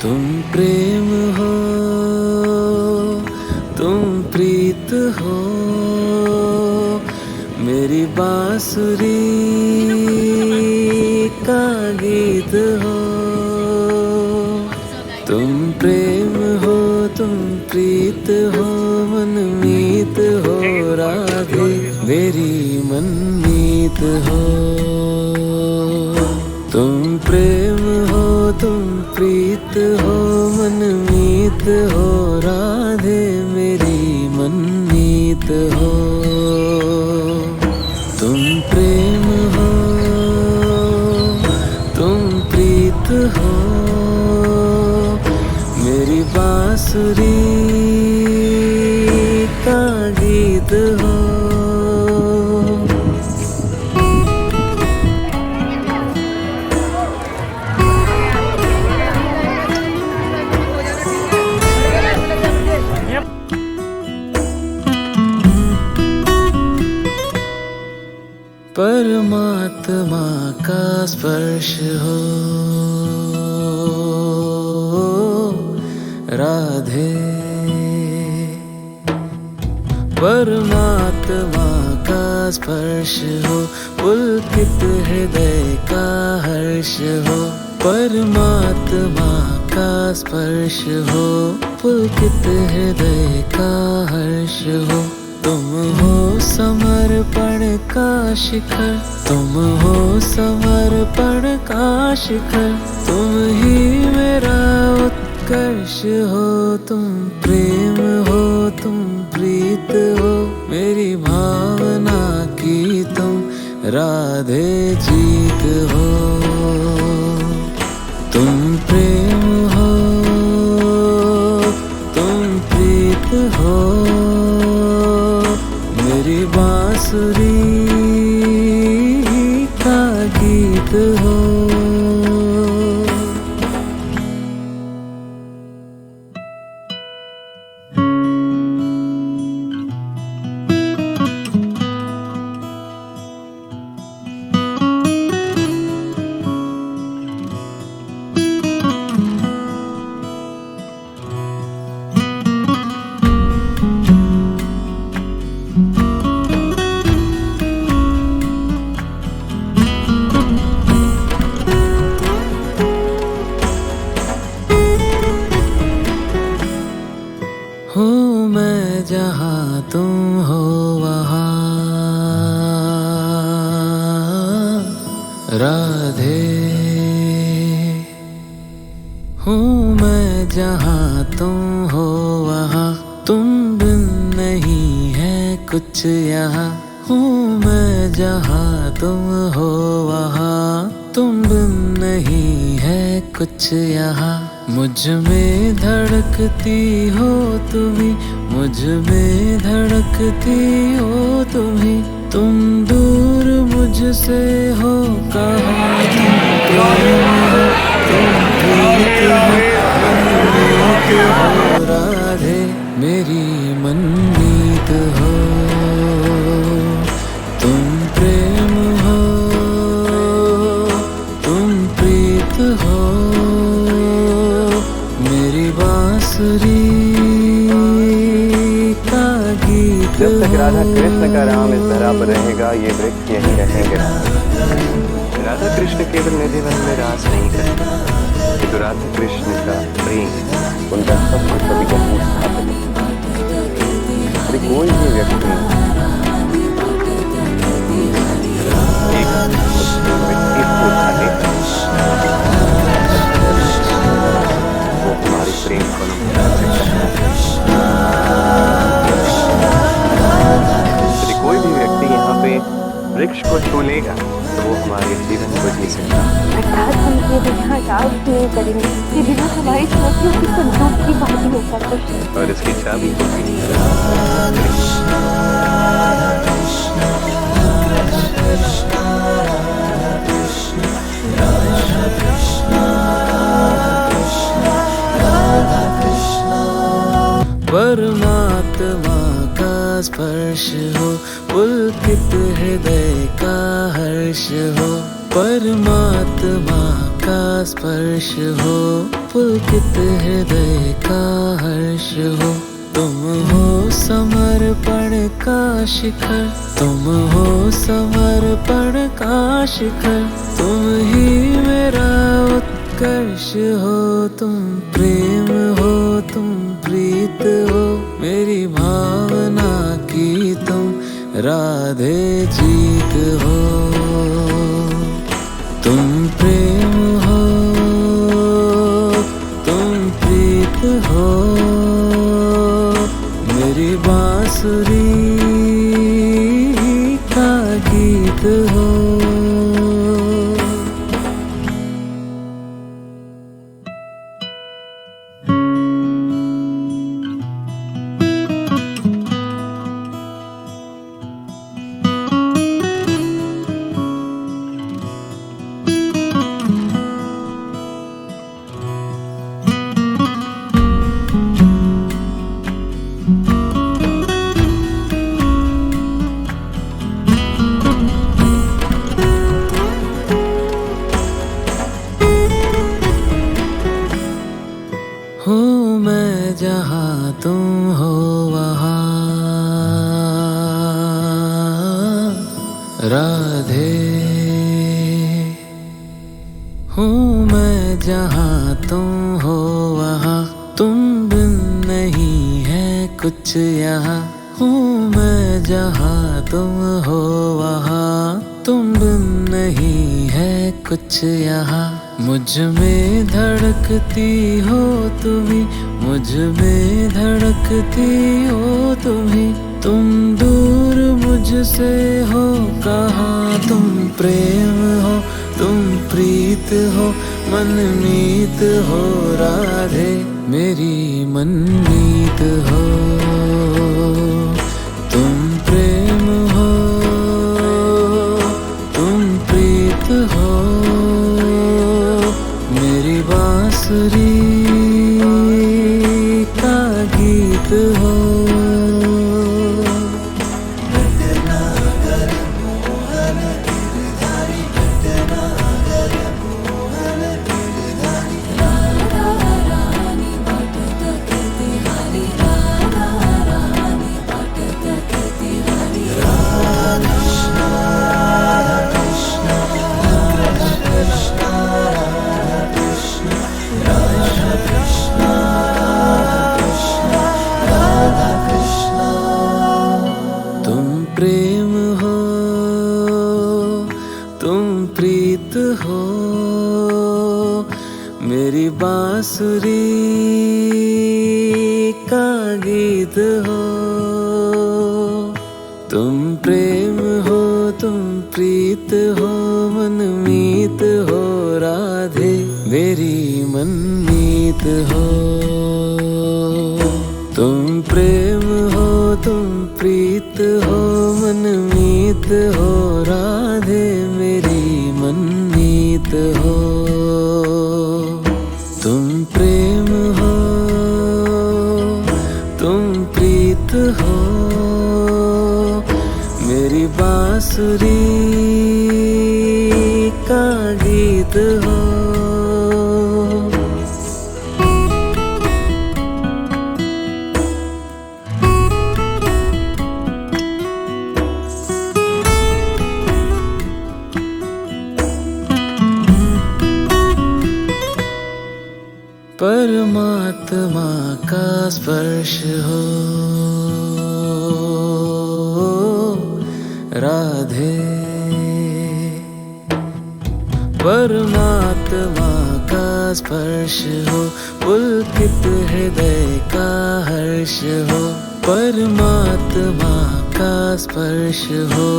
तुम प्रेम हो, तुम प्रीत हो, मेरी बांसुरी का गीत हो। तुम प्रेम हो, तुम प्रीत हो, मनमीत हो राधे, मेरी मनमीत हो। तुम प्रेम हो, तुम प्रीत हो, मनमीत हो राधे, मेरी मनमीत हो। तुम प्रेम हो, तुम प्रीत हो, मेरी बांसुरी का गीत हो। परमात्मा का स्पर्श हो राधे, परमात्मा का स्पर्श हो, पुलकित हृदय का हर्ष हो। परमात्मा का स्पर्श हो, पुलकित हृदय का हर्ष हो। तुम हो समर्पण का शिखर, तुम हो समर्पण का शिखर, तुम ही मेरा उत्कर्ष हो। तुम प्रेम हो, तुम प्रीत हो, मेरी भावना की तुम राधे जीत हो। तुम प्रेम हो, तुम प्रीत हो, मेरी बांसुरी का गीत हो। हूँ मैं जहाँ तुम हो वहाँ राधे, हूँ मैं जहाँ तुम हो वहाँ, तुम बिन नहीं है कुछ यहाँ। हूँ मैं जहाँ तुम हो वहाँ, तुम बिन नहीं है कुछ यहाँ। मुझ में धड़कती हो तुम्ही, मुझ में धड़कती हो तुम्ही, तुम दूर मुझसे हो कहाँ। तुम प्रीत हो, मनमीत हो राधे, मेरी मनमीत हो। तुम प्रेम हो, तुम प्रीत हो, मेरी बांसुरी का गीत। जब तक राधा कृष्ण का राम इस धरा पर रहेगा, ये वृक्ष यहीं रहेंगे। राधा कृष्ण केवल निधिवन में रास नहीं करते, किंतु राधा कृष्ण का प्रेम उनका सब कुछ कभी कभी स्थापित है। कोई भी व्यक्ति एक व्यक्ति को उठाने वो हमारे प्रेम को कोई भी व्यक्ति यहाँ पे वृक्ष को छू लेगा तो वो हमारे जीवन को जी सकता है। अर्थात हम ये बिना डाउट नहीं करेंगे कि बिना हमारी छोटियों की संदूक की बात होता कुछ, और इसकी चाबी होगी परमात्मा का स्पर्श हो, पुलकित हृदय का हर्ष हो। परमात्मा का स्पर्श हो, पुलकित हृदय का हर्ष हो। तुम हो समर्पण का शिखर, तुम हो समर्पण का शिखर। तुम ही मेरा उत्कर्ष हो, तुम प्रेम हो, तुम प्रीत हो, मेरी भावना की तुम राधे जीत हो। तुम प्रेम हो, तुम प्रीत हो, मेरी बांसुरी का गीत हो। हूँ मैं जहाँ तुम हो वहाँ, राधे। हूँ मैं जहाँ तुम हो वहाँ, तुम बिन नहीं है कुछ यहाँ। हूँ मैं जहाँ तुम हो वहाँ, तुम बिन नहीं है कुछ यहाँ। मुझ में धड़कती हो तुम्ही, मुझ में धड़कती हो तुम्ही। तुम दूर मुझसे हो कहाँ, तुम प्रेम हो, तुम प्रीत हो, मनमीत हो राधे, मेरी मनमीत हो। तुम प्रेम हो, तुम प्रीत हो, मेरी बांसुरी का गीत हो। प्रेम हो, तुम प्रीत हो, मेरी बांसुरी का गीत हो। तुम प्रेम हो, तुम प्रीत हो, मनमीत हो राधे, मेरी मनमीत हो। तुम प्रेम हो, तुम प्रीत हो, मनमीत हो राधे, मेरी मनमीत हो। तुम प्रेम हो, तुम प्रीत हो, मेरी बांसुरी का गीत हो। परमात्मा का स्पर्श हो, राधे। परमात्मा का स्पर्श हो, पुलकित हृदय का हर्ष हो। परमात्मा का स्पर्श हो,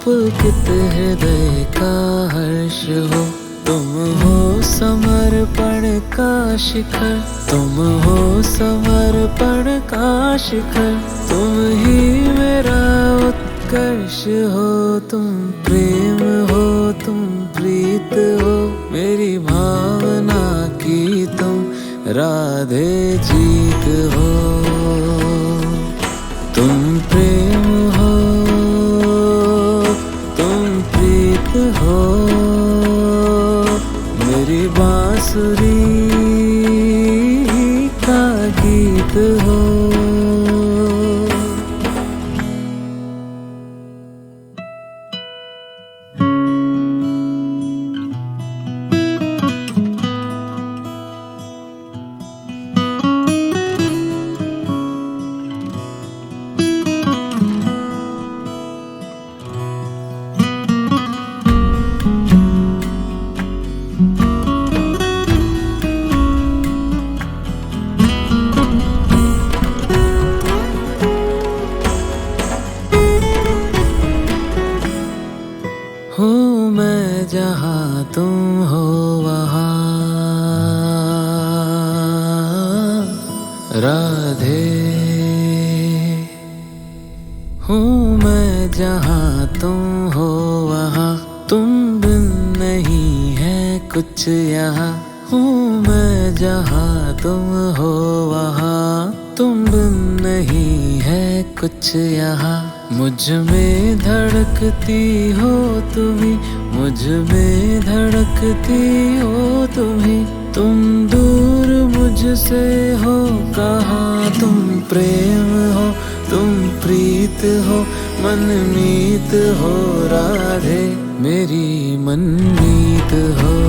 पुलकित हृदय का हर्ष हो। तुम हो समर्पण का शिखर, तुम हो समर्पण का शिखर। तुम ही मेरा उत्कर्ष हो, तुम प्रेम हो, तुम प्रीत हो, मेरी भावना की तुम राधे जीत हो। तुम प्रेम हो, तुम प्रीत हो, मेरी बांसुरी का गीत हो। हूँ मैं जहाँ तुम हो वहाँ, राधे। हूँ मैं जहाँ तुम हो वहाँ, तुम बिन नहीं है कुछ यहाँ। हूँ मैं जहाँ तुम हो वहाँ, तुम बिन नहीं है कुछ यहाँ। मुझ में धड़कती हो तुम्ही, मुझ में धड़कती हो तुम्ही। तुम दूर मुझसे हो कहाँ, तुम प्रेम हो, तुम प्रीत हो, मनमीत हो राधे, मेरी मनमीत हो।